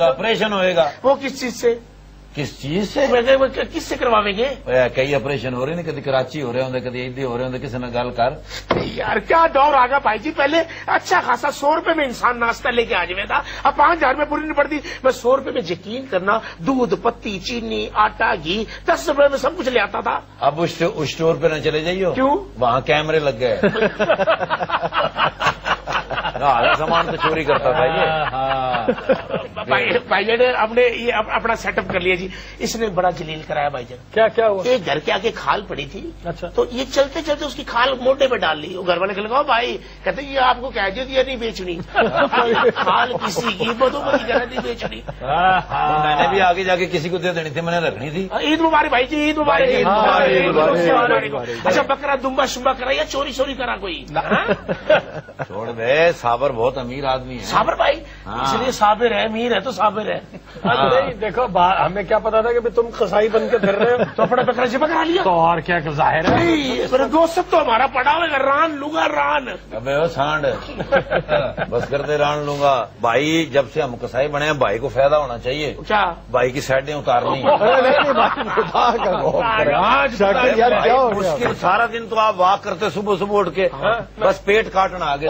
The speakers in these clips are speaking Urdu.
آپریشن ہوئے گا وہ کس چیز سے؟ کس چیز سے؟ کس سے کرواویں گے؟ کئی آپریشن ہو رہے ہیں، کدی کراچی ہو رہے ہوں، کدی ادھر ہو رہے ہوں، کسی نے گل کر یار کیا دور آ گیا بھائی جی، پہلے اچھا خاصا 100 روپے میں انسان ناشتہ لے کے آ جائے تھا، اب 5000 میں پوری نہیں پڑتی۔ میں 100 روپے میں یقین کرنا دودھ پتی چینی آٹا گھی 10 روپے میں سب کچھ لے آتا تھا۔ اب اس اسٹور پہ نہ چلے جائیے، کیوں؟ وہاں کیمرے لگ گئے سامان تو چوری کرتا تھا یہ۔ بھائی جان نے ہم نے یہ اپنا سیٹ اپ کر لیا جی، اس نے بڑا جلیل کرایا بھائی جان۔ کیا ہوا؟ ایک گھر کے آگے کھال پڑی تھی، اچھا، تو یہ چلتے چلتے اس کی کھال موٹے پہ ڈال لی، وہ گھر والے کہ لگاؤ بھائی، کہتے یہ آپ کو کہہ دیا نہیں بیچنی کھال کسی کی بدو بدی نہیں بیچنی۔ میں نے بھی آگے جا کے کسی کو دے دینی تھی، میں نے رکھنی تھی۔ عید مبارک بھائی جی، عید مبارک۔ اچھا بکرا دمبا شمبا کرا یا چوری چوری کرا کوئی؟ چھوڑ دے، صابر بہت امیر آدمی ہے۔ صابر بھائی اس لیے صابر ہے، امیر ہے تو صابر ہے۔ نہیں دیکھو ہمیں کیا پتا تھا کہ تم قصائی بن کے پھر رہے ہو، تو اپنا بکرا جبا کرا لیا تو اور کیا ظاہر ہے میرے دوست سب تو ہمارا پڑا ہوئے گا، ران لوں گا ران۔ ابے وہ سانڈ بس کر دے، ران لوں گا بھائی۔ جب سے ہم کسائی بنے ہیں بھائی کو فائدہ ہونا چاہیے، کیا بھائی کی سائڈیں اتارنی مشکل۔ سارا دن تو آپ واک کرتے صبح صبح اٹھ کے، بس پیٹ کاٹنا آگے۔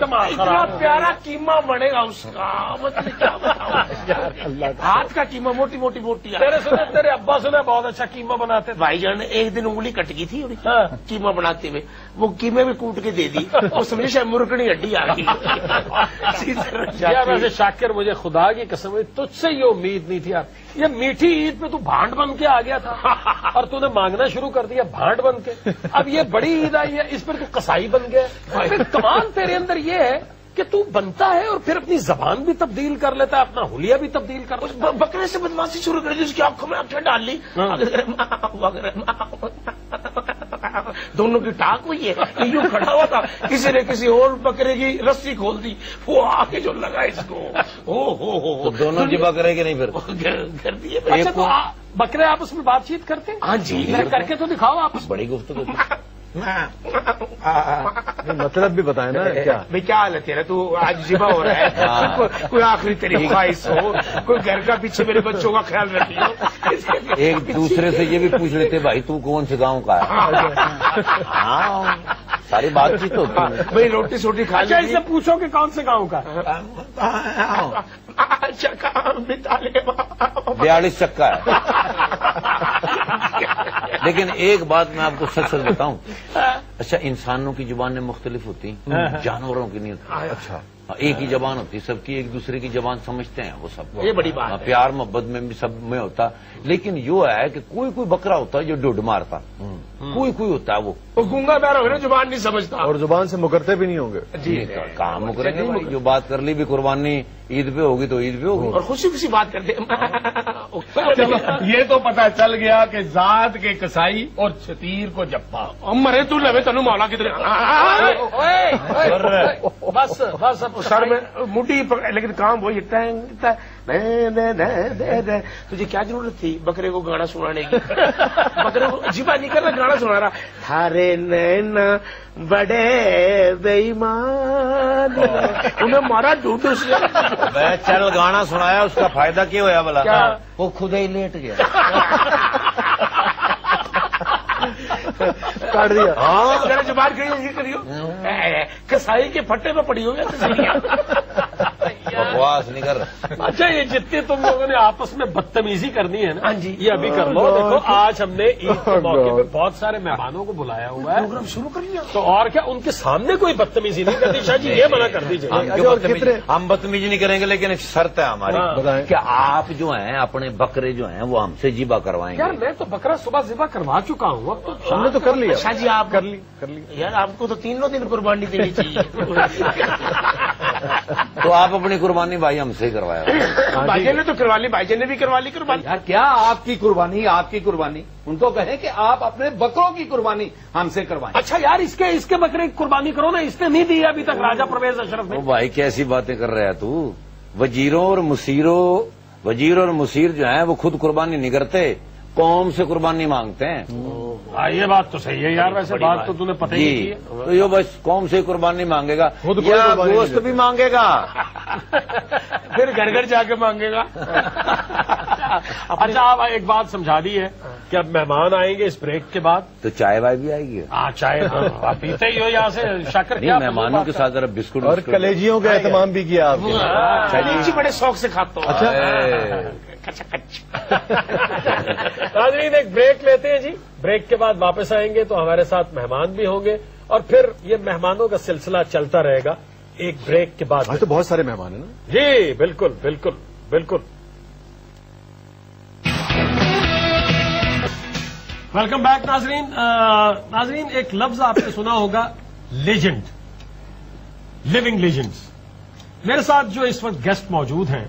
اتنا پیارا قیمہ بنے گا اس کا، مطلب کیا بتاؤں، ہاتھ کا قیمہ موٹی موٹی موٹی۔ تیرے ابا سنے بہت اچھا قیمہ بناتے تھے بھائی جان نے ایک دن انگلی کٹ گئی تھی قیمہ بناتے ہوئے، وہ قیمے میں کوٹ کے دے دی، اور سمجھے شاید مرکڑی ہڈی آ گئی۔ ویسے شاکر مجھے خدا کی قسم تجھ سے یہ امید نہیں تھی یار، یہ میٹھی عید پہ تو بھانڈ بن کے آ گیا تھا اور تو نے مانگنا شروع کر دیا بھانڈ بن کے۔ اب یہ بڑی عید آئی ہے، اس پر تو قصائی بن گیا۔ کمال تیرے اندر یہ ہے کہ تو بنتا ہے اور پھر اپنی زبان بھی تبدیل کر لیتا ہے، اپنا حلیہ بھی تبدیل کر لیتا ہے۔ بکرے سے بدماشی شروع کر دی، اس کی آنکھوں میں آنکھیں ڈال لی، دونوں کی ٹاک ہوئی ہے، یوں کھڑا ہوا تھا، کسی نے کسی اور بکرے کی رسی کھول دی، وہ آگے جو لگا اس کو، دونوں کی بکرے کے نہیں پھر کر دیے۔ اچھا تو بکرے آپس میں بات چیت کرتے ہیں؟ ہاں جی، کر کے تو دکھاؤ آپس۔ بڑی گفتگو مطلب بھی بتائیں نا کیا بھائی کیا حال ہے تیرا، تو آج ذبح ہو رہا ہے، کوئی آخری تیری خواہش ہو، کوئی گھر کا پیچھے میرے بچوں کا خیال رکھیے۔ ایک دوسرے سے یہ بھی پوچھ لیتے بھائی تو کون سے گاؤں کا ہے، ہاں ساری بات چیت ہوتی ہے۔ بھائی روٹی سوٹی کھا اچھا اس سے پوچھو کہ کون سے گاؤں کا؟ 42 چکا ہے۔ لیکن ایک بات میں آپ کو سچ سچ بتاؤں، اچھا انسانوں کی زبانیں مختلف ہوتی ہیں، جانوروں کی نہیں ہوتی۔ اچھا ایک ہی زبان ہوتی ہے سب کی، ایک دوسرے کی زبان سمجھتے ہیں وہ سب، یہ بڑی بات ہے۔ پیار محبت میں بھی سب میں ہوتا، لیکن یہ ہے کہ کوئی کوئی بکرا ہوتا ہے جو ڈڈ مارتا، کوئی کوئی ہوتا ہے وہ گونگا بہرا ہو نا، زبان نہیں سمجھتا، اور زبان سے مکرتے بھی نہیں ہوں گے۔ جی کہاں مکریں گے، جو بات کر لی بھی قربانی عید پہ ہوگی تو عید پہ ہوگی، اور خوشی خوشی بات کرتے۔ یہ تو پتا چل گیا کہ ذات کے کسائی اور چھتیر کو جپا مرے تو لوے تنو مولا کدھر بس بس سر میں مٹھی، لیکن کام وہی تجھے کیا ضرورت تھی بکرے کو گانا سنانے کی؟ بکرے کو جیبا نہیں کرنا، گانا سنا رہا، تھارے نینا بڑے بے ایمان، انہیں مارا ڈوڈو سے۔ چل گانا سنایا، اس کا فائدہ کیا ہوا بلا؟ وہ خود ہی لیٹ گیا، کاٹ دیا۔ ہاں میرا زبان کریو کسائی کے پھٹے میں پڑی ہوئی بکواس نہیں کر رہا۔ اچھا یہ جتنے تم لوگوں نے آپس میں بدتمیزی کرنی ہے نا، ہاں جی یہ ابھی کر لو۔ دیکھو آج ہم نے عید کے موقع پہ بہت سارے مہمانوں کو بلایا ہوا ہے، پروگرام شروع کر لیا، تو اور کیا ان کے سامنے کوئی بدتمیزی نہیں کرتی؟ شاہ جی یہ منع کر دیجیے۔ ہم بدتمیزی نہیں کریں گے، لیکن ایک شرط ہے ہماری کہ آپ جو ہیں اپنے بکرے جو ہیں وہ ہم سے ذبح کروائیں یار گے۔ میں تو بکرا صبح ذبح کروا چکا ہوں، اب تو ہم نے تو کر لیا۔ شاہ جی آپ کر لی یار، آپ کو تو 3 دن قربانی دینی چاہیے۔ تو آپ اپنی قربانی بھائی ہم سے کروایا۔ بھائی جان نے تو کروا لی، بھائی جان نے بھی کروا لی قربانی۔ یار کیا آپ کی قربانی، آپ کی قربانی، ان کو کہیں کہ آپ اپنے بکروں کی قربانی ہم سے کروائیں۔ اچھا یار اس کے بکرے کی قربانی کرو نا، اس نے نہیں دی ابھی تک راجہ پرویز اشرف نے۔ وہ بھائی کیسی باتیں کر رہا ہے تو؟ وزیر اور مصیر جو ہیں وہ خود قربانی نہیں کرتے، قوم سے قربانی مانگتے ہیں. یہ بات تو صحیح ہے یار، ویسے بات تو تم نے پتہ ہی نہیں کی ہے. تو یہ بس قوم سے قربانی مانگے گا یا گوشت بھی مانگے گا، پھر گھر گھر جا کے مانگے گا. اچھا آپ ایک بات سمجھا دی ہے کہ اب مہمان آئیں گے اس بریک کے بعد، تو چائے وائے بھی آئے گی. ہاں چائے آپ پیتے ہی ہو یہاں سے. شکر نہیں، مہمانوں کے ساتھ ذرا بسکٹ اور کلیجیوں کا اہتمام بھی کیا آپ نے. لیچی بڑے شوق سے کھاتا ہوں. ناظرین ایک بریک لیتے ہیں جی، بریک کے بعد واپس آئیں گے تو ہمارے ساتھ مہمان بھی ہوں گے اور پھر یہ مہمانوں کا سلسلہ چلتا رہے گا ایک بریک کے بعد. آج تو بہت سارے مہمان ہیں نا. جی بالکل بالکل بالکل. ویلکم بیک ناظرین. ناظرین ایک لفظ آپ نے سنا ہوگا، لیجنڈ، لیونگ لیجنڈز. میرے ساتھ جو اس وقت گیسٹ موجود ہیں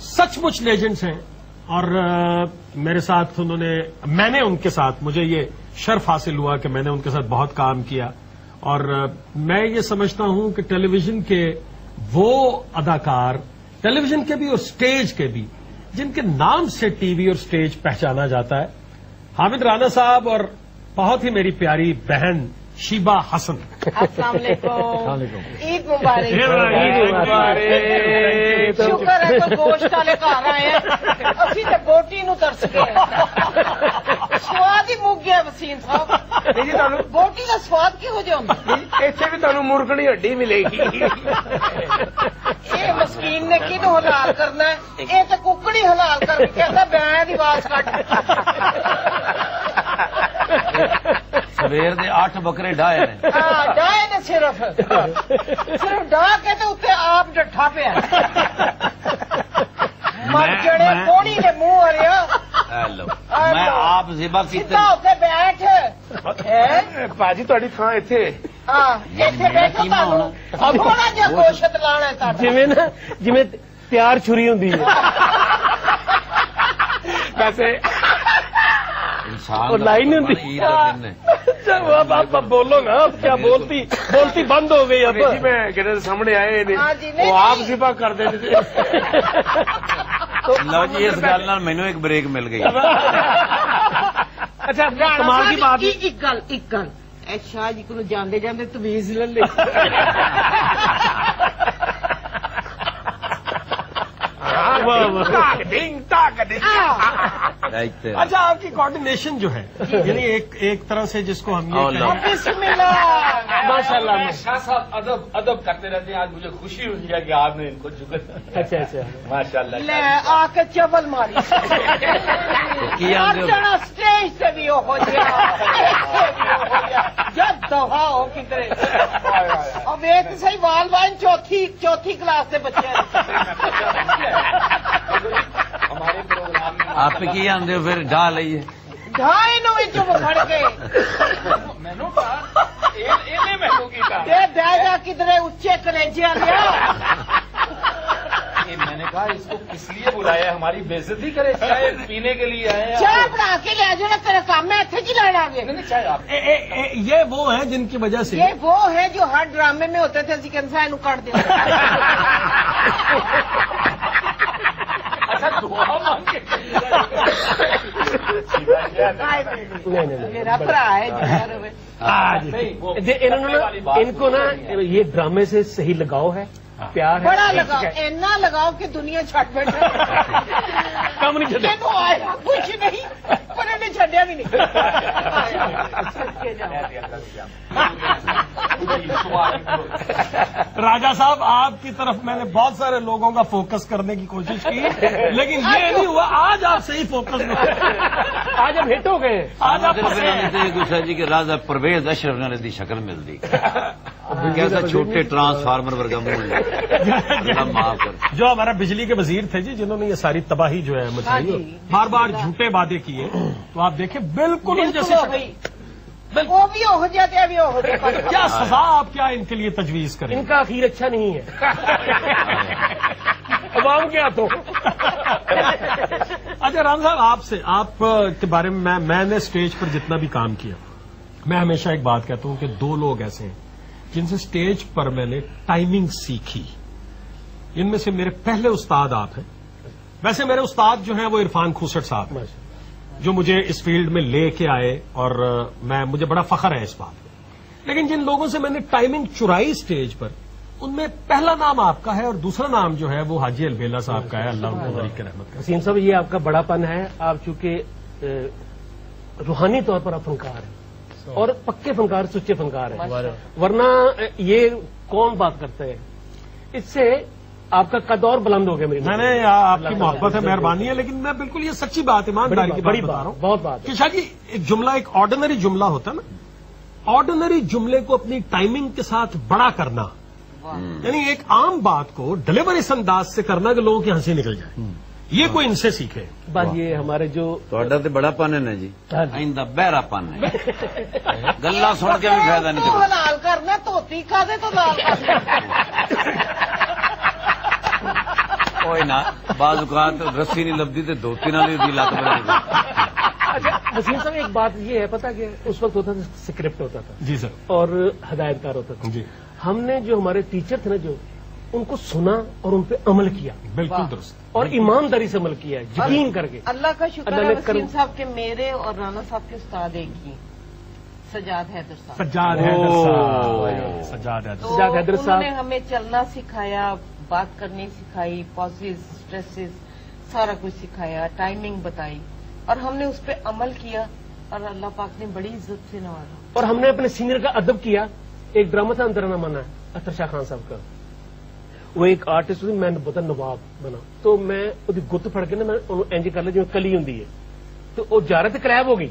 سچ مچ لیجنڈز ہیں، اور میرے ساتھ میں نے ان کے ساتھ، مجھے یہ شرف حاصل ہوا کہ میں نے ان کے ساتھ بہت کام کیا، اور میں یہ سمجھتا ہوں کہ ٹیلی ویژن کے وہ اداکار، ٹیلی ویژن کے بھی اور سٹیج کے بھی، جن کے نام سے ٹی وی اور سٹیج پہچانا جاتا ہے، حامد رانا صاحب اور بہت ہی میری پیاری بہن شیبہ حسن. السلام علیکم. عید مبارک. شکر ہے تو گوشت والے گھر آئے ہیں، اسی تو بوٹی نو ترس گئے. سواد ہی مک گیا وسیم صاحب. بوٹی کا سواد کہو جہا ہوں. اتنے بھی تمہیں مرغنی ہڈی ملے گی. یہ مسکین نے کنو حلال کرنا ہے؟ یہ تو ککڑی حلال کر کے کہتا میں دی آواز کٹ. سویر دے 8 بکرے ڈائے نے. ڈائے نے صرف ڈا کے تو اتنے آپ ڈٹھا پیا. مر جڑے پونی نے منہ اریا. میں آپ ذبح کیتے اتنے بیٹھ باجی تھوڑی تھان اتنے بیٹھو تھوڑا جہا گوشت لانا ہے جی تیار چھری ہوں. ویسے لائن آپ بولو نا، اب کیا بولتی بند ہو گئی. اب جی میں کہتے سامنے آئے نہیں وہ آپ ذبح کر دیں. لو جی اس گل نال مینوں ایک بریک مل گئی. اچھا کمال کی بات ایک گل شاہ جی کو جاندے جاندے تمیز لے لے. اچھا آپ کی کوآرڈینیشن جو ہے، یعنی ایک طرح سے جس کو ہم ماشاء اللہ شاہ صاحب ادب کرتے رہتے ہیں. آج مجھے خوشی ہوئی ہے کہ آپ نے ان کو جگہ. اچھا اچھا ماشاء اللہ. لے آ کے چبل ماری اسٹیج سے بھی ہو جائے جب دفاع ہو کدھر. اب ایک صحیح وال وائن چوتھی کلاس سے بچے ہمارے پروگرام میں آپ کی آدھے پھر ڈا لئیے ڈھائی نو بکھڑ کے مینو بہ جا کدھر اچے کلیجے لیا. میں نے کہا اس کو کس لیے بلایا؟ ہماری بےزتی کرے؟ چائے پینے کے لیے آئے ہیں. چائے بنا کے لے جانا تیرا کام ہے. اتنے کی لانا گے چائے آپ یہ وہ ہیں جن کی وجہ سے یہ وہ ہے جو ہر ڈرامے میں ہوتے تھے چکن سا کاٹ دیا. اچھا دعا مانگ کے میرا برا ہے. ان کو نا یہ ڈرامے سے صحیح لگاؤ ہے، پیار ہے. بڑا لگاؤ، اینا لگاؤ کہ دنیا چھٹ بیٹھے. کم نہیں چلے. آیا کچھ نہیں پر انہیں چڈیا بھی نہیں. راجا صاحب آپ کی طرف میں نے بہت سارے لوگوں کا فوکس کرنے کی کوشش کی، لیکن یہ نہیں ہوا. آج آپ صحیح فوکس میں، آج ہم ہٹ ہو گئے. آج آپ گسا جی کہ راجا پرویز اشرف نے دی شکل ملتی کیسا چھوٹے ٹرانسفارمر ورگا منہ معاف کر. جو ہمارا بجلی کے وزیر تھے جی، جنہوں نے یہ ساری تباہی جو ہے مچائی، بار بار جھوٹے وعدے کیے، تو آپ دیکھیں بالکل ان جیسے وہ بھی ہو جاتے ابھی ہو جاتے. کیا سزا آپ کیا ان کے لیے تجویز کریں؟ ان کا اخیر اچھا نہیں ہے. عوام کیا تو. اچھا رام صاحب آپ کے بارے میں نے اسٹیج پر جتنا بھی کام کیا، میں ہمیشہ ایک بات کہتا ہوں کہ 2 لوگ ایسے ہیں جن سے اسٹیج پر میں نے ٹائمنگ سیکھی. ان میں سے میرے پہلے استاد آپ ہیں. ویسے میرے استاد جو ہیں وہ عرفان کھوسٹ صاحب ہیں، جو مجھے اس فیلڈ میں لے کے آئے، اور مجھے بڑا فخر ہے اس بات پہ. لیکن جن لوگوں سے میں نے ٹائمنگ چرائی اسٹیج پر، ان میں پہلا نام آپ کا ہے اور دوسرا نام جو ہے وہ حاجی البیلا صاحب کا ہے. اللہ ان کو بریک رحمت کرے. وسیم صاحب، یہ آپ کا بڑا پن ہے. آپ چونکہ روحانی طور پر آپ فنکار ہیں اور پکے فنکار، سچے فنکار ہیں، ورنہ یہ کون بات کرتے ہیں؟ اس سے آپ کا قد اور بلند ہو گیا. میں نے آپ کی محبت ہے، مہربانی ہے، لیکن میں بالکل یہ سچی بات، ایمانداری کی بڑی بتا رہا ہوں. بہت بات کہ شاہ جی ایک جملہ، ایک آرڈنری جملہ ہوتا ہے نا، آرڈنری جملے کو اپنی ٹائمنگ کے ساتھ بڑا کرنا، یعنی ایک عام بات کو ڈلیور اس انداز سے کرنا کہ لوگوں کی ہنسی نکل جائے، یہ کوئی ان سے سیکھے. بات یہ ہمارے جو تو بڑا پن ہے نا جی، آئندہ بہرا پن ہے. گلا سن کے بھی فائدہ نہیں کرتا. لال کرنا توتی کھا دے تو لال کرنا. کوئی نہ، بعض اوقات رسی نہیں لبدی تو دھوتی نہ لبدی لت بڑی. وسیم صاحب ایک بات یہ ہے، پتا کہ اس وقت ہوتا تھا اسکرپٹ ہوتا تھا جی سر، اور ہدایت کار ہوتا تھا. جی ہم نے جو ہمارے ٹیچر تھے نا، جو ان کو سنا اور ان پہ عمل کیا، بالکل درست. اور ایمانداری سے عمل کیا ہے، یقین کر کے. اللہ کا شکر اللہ ہے نے وسیم صاحب کے، میرے اور رانا صاحب کے استاد ایک ہی، سجاد حیدر صاحب. سجاد حیدر صاحب، سجاد حیدر تو سجاد حیدر صاحب. انہوں نے ہمیں چلنا سکھایا، بات کرنی سکھائی، پازز، اسٹریسز، سارا کچھ سکھایا، ٹائمنگ بتائی، اور ہم نے اس پہ عمل کیا اور اللہ پاک نے بڑی عزت سے نوازا. اور ہم نے اپنے سینئر کا ادب کیا. ایک ڈرامہ تھا اندرانہ مانا ہے اختر شاہ خان صاحب کا، وہ ایک آرٹسٹ ہوئی، میں بتا نواب بنا، تو میں وہ گت پڑ کے نا میں اینج کر لیا جو کلی ہوں، تو وہ جا رہے تھے کریب ہو گئی،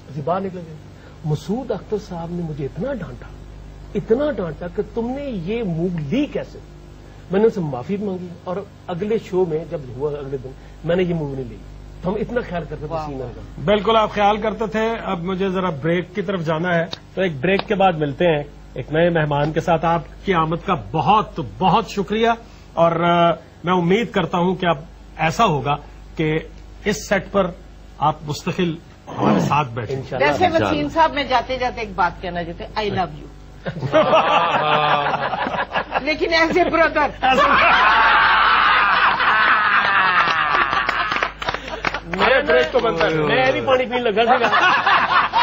اسی باہر نکل گئے. مسعود اختر صاحب نے مجھے اتنا ڈانٹا کہ تم نے یہ موو لی کیسے. میں نے ان سے معافی مانگی اور اگلے شو میں جب ہوا اگلے دن میں نے یہ موو نہیں لی. تو ہم اتنا خیال کرتے تھے سینئر کا. بالکل آپ خیال کرتے تھے. اب مجھے ذرا بریک کی طرف جانا ہے، تو ایک بریک کے بعد ملتے ہیں ایک نئے مہمان کے ساتھ. آپ کی آمد کا بہت بہت شکریہ، اور میں امید کرتا ہوں کہ اب ایسا ہوگا کہ اس سیٹ پر آپ مستقل ہمارے ساتھ بیٹھیں. ویسے وسیم صاحب میں جاتے جاتے ایک بات کہنا چاہتے ہیں، آئی لو یو، لیکن ایز اے بردر. میں بریک تو بنتا ہے، میں بھی پانی پینے لگا تھا،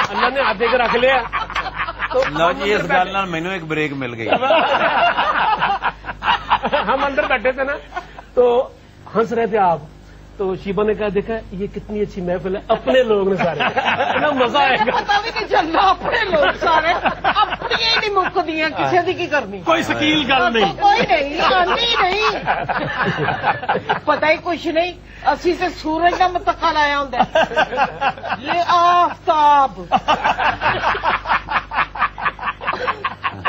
اللہ نے ہاتھ دے کے رکھ لیا. لو جی، اس گل نال مینوں ایک بریک مل گئی. ہم اندر بیٹھے تھے نا تو ہنس رہے تھے آپ، تو شیبا نے کہا دیکھا یہ کتنی اچھی محفل ہے، اپنے لوگ نے سارے، اتنا مزہ آئے گا. پتا بھی نہیں چلنا، اپنے لوگ سارے اپنی ہی نہیں مک دیا، کسی کی کرنی، کوئی سکیل گل نہیں، کوئی نہیں، آنی نہیں، پتا ہی کچھ نہیں. اسی سے سورج کا متقا لایا ہوں، یہ آفتاب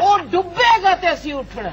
وہ ڈبے گا تے اسی اٹھنا.